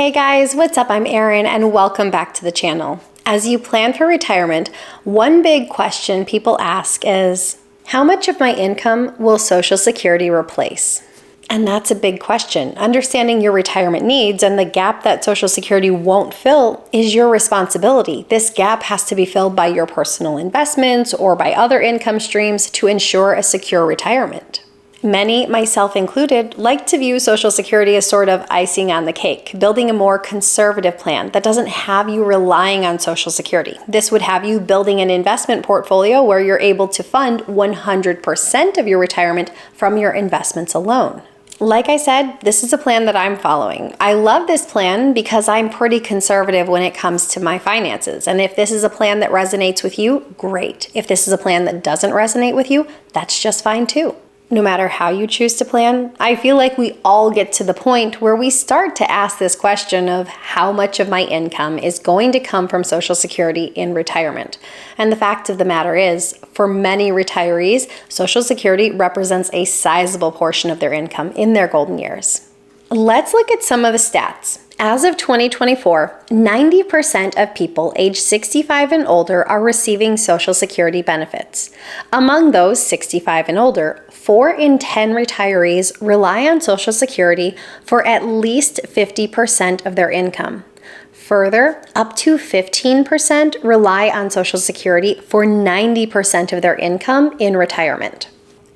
Hey guys, what's up? I'm Erin and welcome back to the channel. As you plan for retirement, one big question people ask is, how much of my income will Social Security replace? And that's a big question. Understanding your retirement needs and the gap that Social Security won't fill is your responsibility. This gap has to be filled by your personal investments or by other income streams to ensure a secure retirement. Many, myself included, like to view Social Security as sort of icing on the cake, building a more conservative plan that doesn't have you relying on Social Security. This would have you building an investment portfolio where you're able to fund 100% of your retirement from your investments alone. Like I said, this is a plan that I'm following. I love this plan because I'm pretty conservative when it comes to my finances. And if this is a plan that resonates with you, great. If this is a plan that doesn't resonate with you, that's just fine too. No matter how you choose to plan, I feel like we all get to the point where we start to ask this question of how much of my income is going to come from Social Security in retirement. And the fact of the matter is, for many retirees, Social Security represents a sizable portion of their income in their golden years. Let's look at some of the stats. As of 2024, 90% of people age 65 and older are receiving Social Security benefits. Among those 65 and older, 4 in 10 retirees rely on Social Security for at least 50% of their income. Further, up to 15% rely on Social Security for 90% of their income in retirement.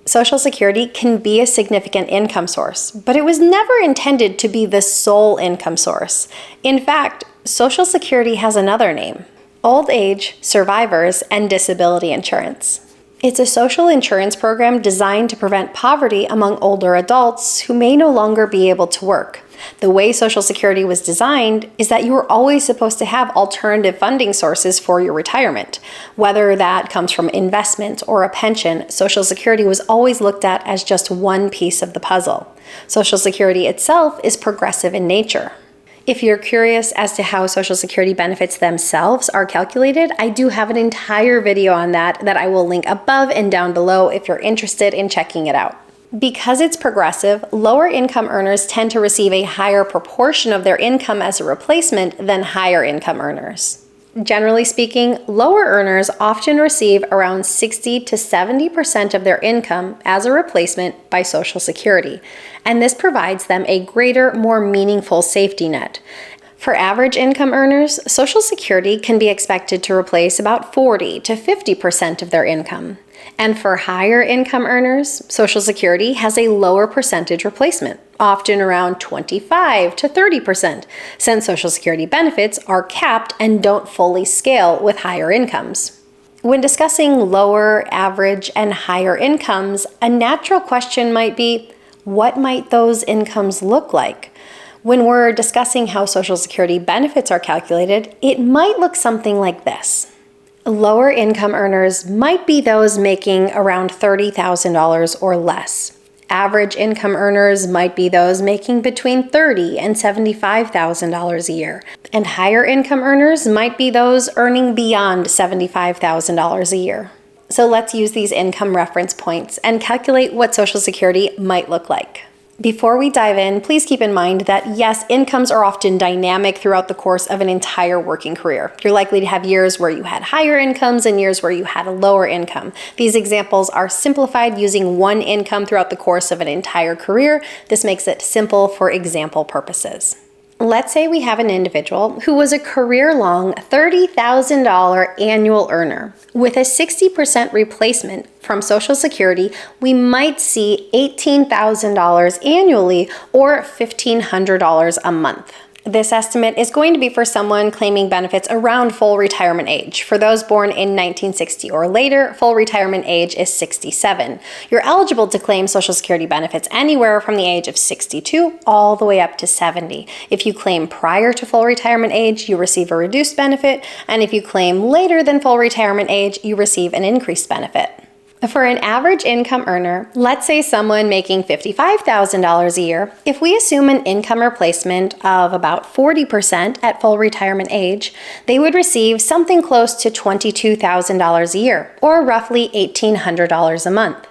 Social Security can be a significant income source, but it was never intended to be the sole income source. In fact, Social Security has another name: old age, survivors, and disability insurance. It's a social insurance program designed to prevent poverty among older adults who may no longer be able to work. The way Social Security was designed is that you were always supposed to have alternative funding sources for your retirement. Whether that comes from investment or a pension, Social Security was always looked at as just one piece of the puzzle. Social Security itself is progressive in nature. If you're curious as to how Social Security benefits themselves are calculated, I do have an entire video on that I will link above and down below if you're interested in checking it out. Because it's progressive, lower income earners tend to receive a higher proportion of their income as a replacement than higher income earners. Generally speaking, lower earners often receive around 60 to 70% of their income as a replacement by Social Security, and this provides them a greater, more meaningful safety net. For average income earners, Social Security can be expected to replace about 40 to 50% of their income. And for higher income earners, Social Security has a lower percentage replacement, often around 25 to 30%, since Social Security benefits are capped and don't fully scale with higher incomes. When discussing lower, average, and higher incomes, a natural question might be, what might those incomes look like? When we're discussing how Social Security benefits are calculated, it might look something like this. Lower income earners might be those making around $30,000 or less. Average income earners might be those making between $30,000 and $75,000 a year. And higher income earners might be those earning beyond $75,000 a year. So let's use these income reference points and calculate what Social Security might look like. Before we dive in, please keep in mind that yes, incomes are often dynamic throughout the course of an entire working career. You're likely to have years where you had higher incomes and years where you had a lower income. These examples are simplified using one income throughout the course of an entire career. This makes it simple for example purposes. Let's say we have an individual who was a career-long $30,000 annual earner. With a 60% replacement from Social Security, we might see $18,000 annually or $1,500 a month. This estimate is going to be for someone claiming benefits around full retirement age. For those born in 1960 or later, full retirement age is 67. You're eligible to claim Social Security benefits anywhere from the age of 62 all the way up to 70. If you claim prior to full retirement age, you receive a reduced benefit, and if you claim later than full retirement age, you receive an increased benefit. For an average income earner, let's say someone making $55,000 a year, if we assume an income replacement of about 40% at full retirement age, they would receive something close to $22,000 a year, or roughly $1,800 a month.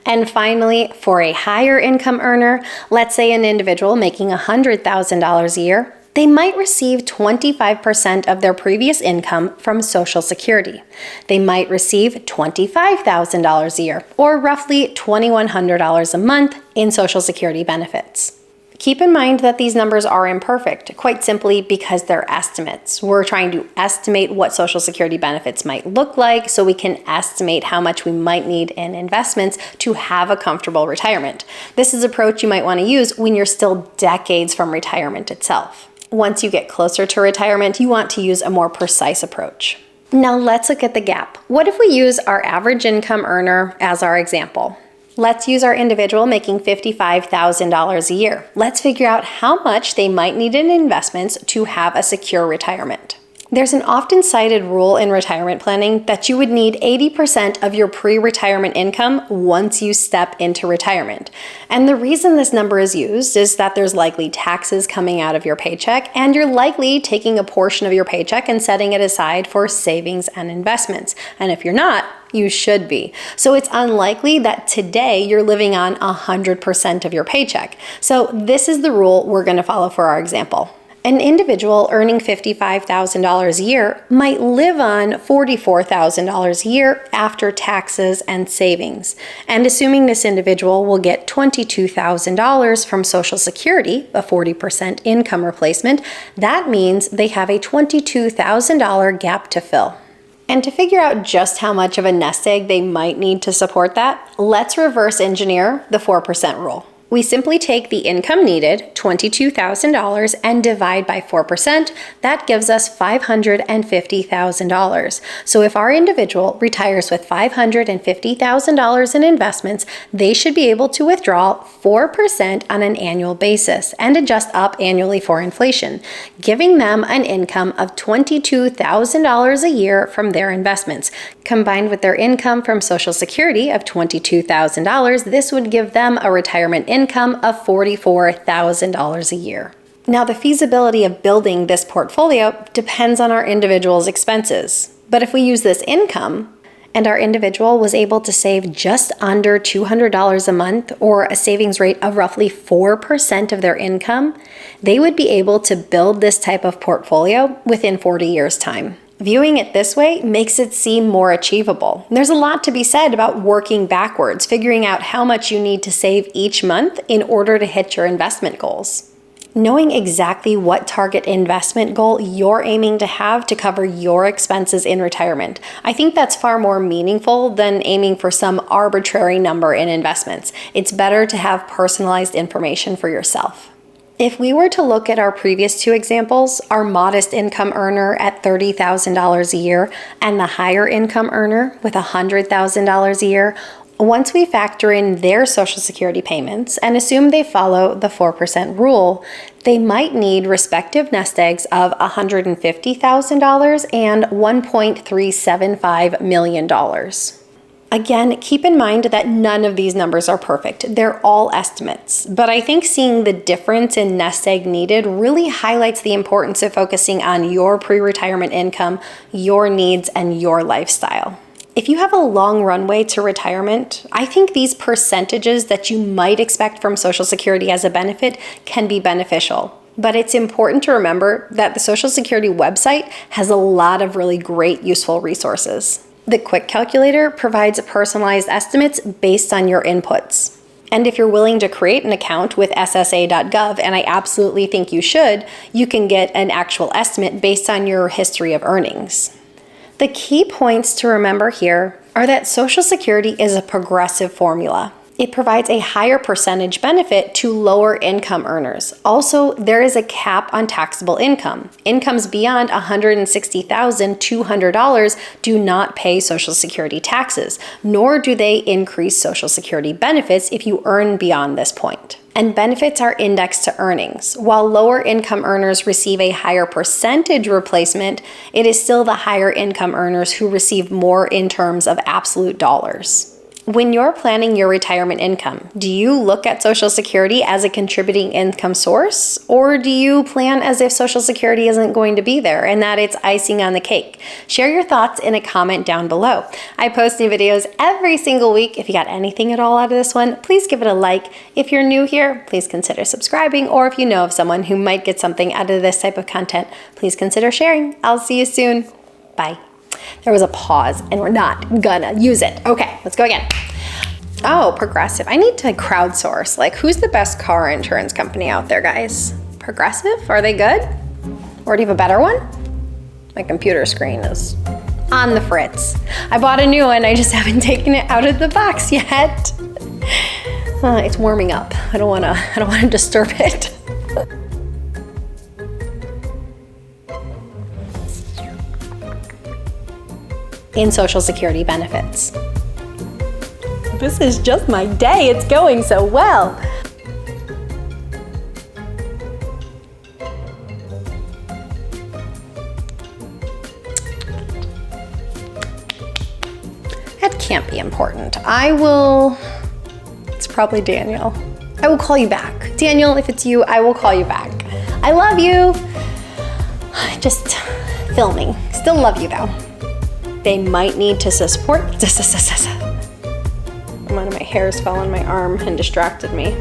And finally, for a higher income earner, let's say an individual making $100,000 a year, they might receive 25% of their previous income from Social Security. They might receive $25,000 a year, or roughly $2,100 a month in Social Security benefits. Keep in mind that these numbers are imperfect, quite simply because they're estimates. We're trying to estimate what Social Security benefits might look like so we can estimate how much we might need in investments to have a comfortable retirement. This is an approach you might want to use when you're still decades from retirement itself. Once you get closer to retirement, you want to use a more precise approach. Now let's look at the gap. What if we use our average income earner as our example? Let's use our individual making $55,000 a year. Let's figure out how much they might need in investments to have a secure retirement. There's an often cited rule in retirement planning that you would need 80% of your pre-retirement income once you step into retirement. And the reason this number is used is that there's likely taxes coming out of your paycheck, and you're likely taking a portion of your paycheck and setting it aside for savings and investments. And if you're not, you should be. So it's unlikely that today you're living on 100% of your paycheck. So this is the rule we're going to follow for our example. An individual earning $55,000 a year might live on $44,000 a year after taxes and savings. And assuming this individual will get $22,000 from Social Security, a 40% income replacement, that means they have a $22,000 gap to fill. And to figure out just how much of a nest egg they might need to support that, let's reverse engineer the 4% rule. We simply take the income needed, $22,000, and divide by 4%. That gives us $550,000. So if our individual retires with $550,000 in investments, they should be able to withdraw 4% on an annual basis and adjust up annually for inflation, giving them an income of $22,000 a year from their investments. Combined with their income from Social Security of $22,000, this would give them a retirement income of $44,000 a year. Now, the feasibility of building this portfolio depends on our individual's expenses. But if we use this income, and our individual was able to save just under $200 a month, or a savings rate of roughly 4% of their income, they would be able to build this type of portfolio within 40 years' time. Viewing it this way makes it seem more achievable. There's a lot to be said about working backwards, figuring out how much you need to save each month in order to hit your investment goals. Knowing exactly what target investment goal you're aiming to have to cover your expenses in retirement, I think that's far more meaningful than aiming for some arbitrary number in investments. It's better to have personalized information for yourself. If we were to look at our previous two examples, our modest income earner at $30,000 a year and the higher income earner with $100,000 a year, once we factor in their Social Security payments and assume they follow the 4% rule, they might need respective nest eggs of $150,000 and $1.375 million. Again, keep in mind that none of these numbers are perfect. They're all estimates. But I think seeing the difference in nest egg needed really highlights the importance of focusing on your pre-retirement income, your needs, and your lifestyle. If you have a long runway to retirement, I think these percentages that you might expect from Social Security as a benefit can be beneficial. But it's important to remember that the Social Security website has a lot of really great, useful resources. The Quick Calculator provides personalized estimates based on your inputs. And if you're willing to create an account with SSA.gov, and I absolutely think you should, you can get an actual estimate based on your history of earnings. The key points to remember here are that Social Security is a progressive formula. It provides a higher percentage benefit to lower income earners. Also, there is a cap on taxable income. Incomes beyond $160,200 do not pay Social Security taxes, nor do they increase Social Security benefits if you earn beyond this point. And benefits are indexed to earnings. While lower income earners receive a higher percentage replacement, it is still the higher income earners who receive more in terms of absolute dollars. When you're planning your retirement income, do you look at Social Security as a contributing income source, or do you plan as if Social Security isn't going to be there and that it's icing on the cake? Share your thoughts in a comment down below. I post new videos every single week. If you got anything at all out of this one, please give it a like. If you're new here, please consider subscribing, or if you know of someone who might get something out of this type of content, please consider sharing. I'll see you soon. Bye. There was a pause and we're not gonna use it. Okay, let's go again. Oh, Progressive. I need to crowdsource. Like, who's the best car insurance company out there, guys? Progressive? Are they good? Or do you have a better one? My computer screen is on the fritz. I bought a new one. I just haven't taken it out of the box yet. It's warming up. I don't wanna disturb it. In Social Security benefits. This is just my day. It's going so well. That can't be important. It's probably Daniel. I will call you back. Daniel, if it's you, I will call you back. I love you. Just filming. Still love you though. They might need to support. My hairs fell on my arm and distracted me.